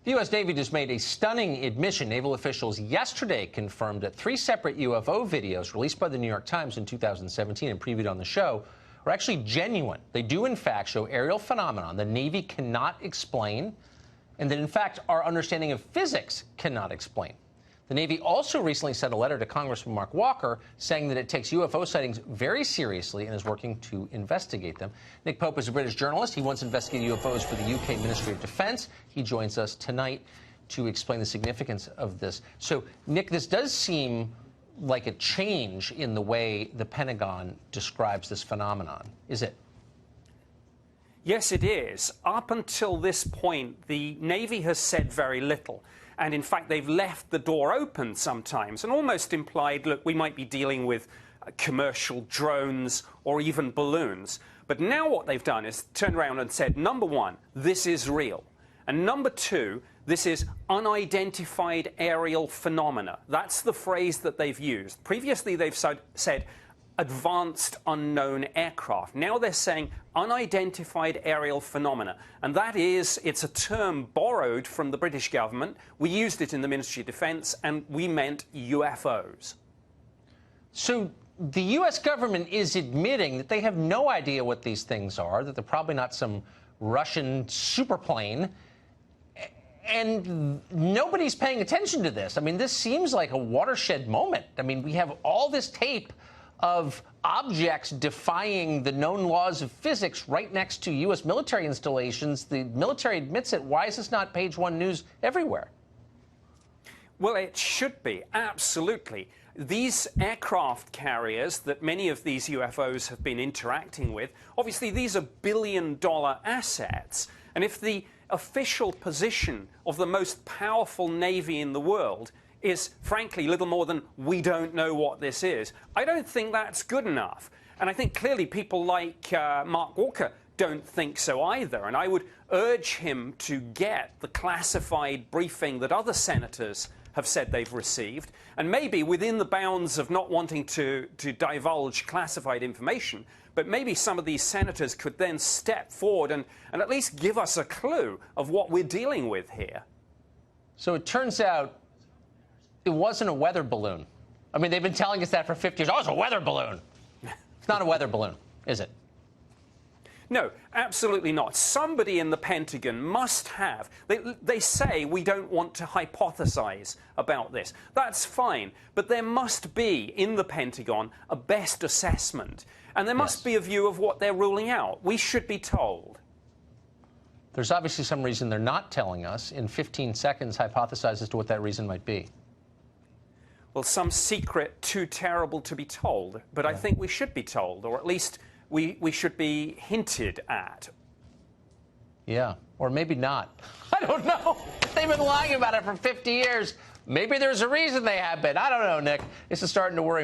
The U.S. Navy just made a stunning admission. Naval officials yesterday confirmed that 3 separate UFO videos released by the New York Times in 2017 and previewed on the show are actually genuine. They do, in fact, show aerial phenomenon the Navy cannot explain, and that, in fact, our understanding of physics cannot explain. The Navy also recently sent a letter to Congressman Mark Walker saying that it takes UFO sightings very seriously and is working to investigate them. Nick Pope is a British journalist. He once investigated UFOs for the UK Ministry of Defense. He joins us tonight to explain the significance of this. So, Nick, this does seem like a change in the way the Pentagon describes this phenomenon, is it? Yes, it is. Up until this point, the Navy has said very little. And in fact, they've left the door open sometimes and almost implied, look, we might be dealing with commercial drones or even balloons. But now what they've done is turned around and said, number one, this is real. And number two, this is unidentified aerial phenomena. That's the phrase that they've used. Previously, they've said advanced unknown aircraft. Now they're saying unidentified aerial phenomena. And that is, it's a term borrowed from the British government. We used it in the Ministry of Defense, and we meant UFOs. So the U.S. government is admitting that they have no idea what these things are, that they're probably not some Russian superplane, and nobody's paying attention to this. I mean, this seems like a watershed moment. I mean, we have all this tape of objects defying the known laws of physics right next to U.S. military installations. The military admits it. Why is this not page one news everywhere? Well, it should be, absolutely. These aircraft carriers that many of these UFOs have been interacting with, obviously these are billion-dollar assets. And if the official position of the most powerful Navy in the world is, frankly, little more than, we don't know what this is, I don't think that's good enough. And I think clearly people like Mark Walker don't think so either. And I would urge him to get the classified briefing that other senators have said they've received, and maybe within the bounds of not wanting to divulge classified information, but maybe some of these senators could then step forward and at least give us a clue of what we're dealing with here. So it turns out it wasn't a weather balloon. I mean, they've been telling us that for 50 years. Oh, it's a weather balloon. It's not a weather balloon, is it? No, absolutely not. Somebody in the Pentagon must have. They say we don't want to hypothesize about this. That's fine. But there must be, in the Pentagon, a best assessment. And there must be a view of what they're ruling out. We should be told. There's obviously some reason they're not telling us. In 15 seconds, hypothesize as to what that reason might be. Well, some secret too terrible to be told. But I think we should be told, or at least we should be hinted at. Yeah, or maybe not. I don't know. They've been lying about it for 50 years. Maybe there's a reason they have been. I don't know, Nick. This is starting to worry me.